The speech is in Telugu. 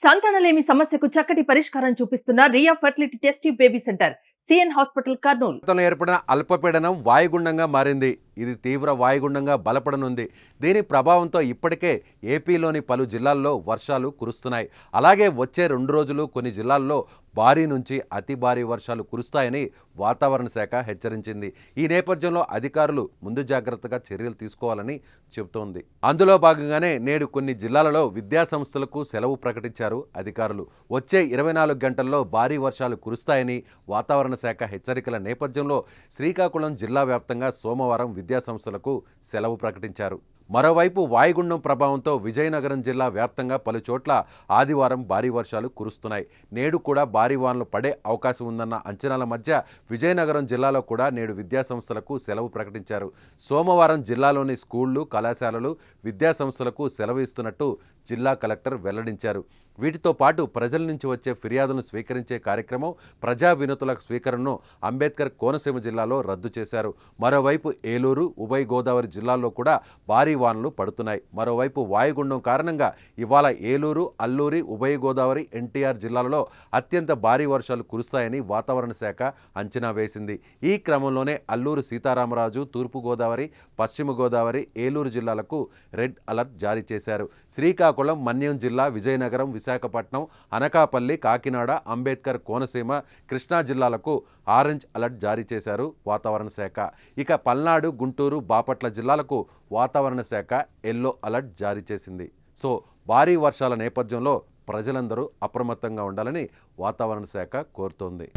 సంతానలేమి సమస్యకు చక్కటి పరిష్కారం చూపిస్తున్న Riya fertility test tube baby centre CN hospital Kurnool. గతంలో ఏర్పడిన అల్పపీడనం వాయుగుండంగా మారింది. ఇది తీవ్ర వాయుగుండంగా బలపడనుంది. దీని ప్రభావంతో ఇప్పటికే ఏపీలోని పలు జిల్లాల్లో వర్షాలు కురుస్తున్నాయి. అలాగే వచ్చే 2 రోజులు కొన్ని జిల్లాల్లో భారీ నుంచి అతి భారీ వర్షాలు కురుస్తాయని వాతావరణ శాఖ హెచ్చరించింది. ఈ నేపథ్యంలో అధికారులు ముందు జాగ్రత్తగా చర్యలు తీసుకోవాలని చెబుతోంది. అందులో భాగంగానే నేడు కొన్ని జిల్లాలలో విద్యాసంస్థలకు సెలవు ప్రకటించారు అధికారులు. వచ్చే 24 గంటల్లో భారీ వర్షాలు కురుస్తాయని వాతావరణ శాఖ హెచ్చరికల నేపథ్యంలో శ్రీకాకుళం జిల్లా వ్యాప్తంగా సోమవారం విద్యాసంస్థలకు సెలవు ప్రకటించారు. మరోవైపు వాయుగుండం ప్రభావంతో విజయనగరం జిల్లా వ్యాప్తంగా పలు చోట్ల ఆదివారం భారీ వర్షాలు కురుస్తున్నాయి. నేడు కూడా భారీ వానలు పడే అవకాశం ఉందన్న అంచనాల మధ్య విజయనగరం జిల్లాలో కూడా నేడు విద్యాసంస్థలకు సెలవు ప్రకటించారు. సోమవారం జిల్లాలోని స్కూళ్లు, కళాశాలలు, విద్యాసంస్థలకు సెలవు ఇస్తున్నట్టు జిల్లా కలెక్టర్ వెల్లడించారు. వీటితో పాటు ప్రజల నుంచి వచ్చే ఫిర్యాదులను స్వీకరించే కార్యక్రమం, ప్రజా వినతుల స్వీకరణను అంబేద్కర్ కోనసీమ జిల్లాలో రద్దు చేశారు. మరోవైపు ఏలూరు, ఉభయ గోదావరి జిల్లాల్లో కూడా భారీ వానలు పడుతున్నాయి. మరోవైపు వాయుగుండం కారణంగా ఇవాళ ఏలూరు, అల్లూరి, ఉభయ గోదావరి, ఎన్టీఆర్ జిల్లాలలో అత్యంత భారీ వర్షాలు కురుస్తాయని వాతావరణ శాఖ అంచనా వేసింది. ఈ క్రమంలోనే అల్లూరు సీతారామరాజు, తూర్పు గోదావరి, పశ్చిమ గోదావరి, ఏలూరు జిల్లాలకు రెడ్ అలర్ట్ జారీ చేశారు. శ్రీకాకుళం, మన్యం జిల్లా, విజయనగరం, విశాఖపట్నం, అనకాపల్లి, కాకినాడ, అంబేద్కర్ కోనసీమ, కృష్ణా జిల్లాలకు ఆరెంజ్ అలర్ట్ జారీ చేశారు వాతావరణ శాఖ. ఇక పల్నాడు, గుంటూరు, బాపట్ల జిల్లాలకు వాతావరణ శాఖ ఎల్లో అలర్ట్ జారీ చేసింది. సో భారీ వర్షాల నేపథ్యంలో ప్రజలందరూ అప్రమత్తంగా ఉండాలని వాతావరణ శాఖ కోరుతోంది.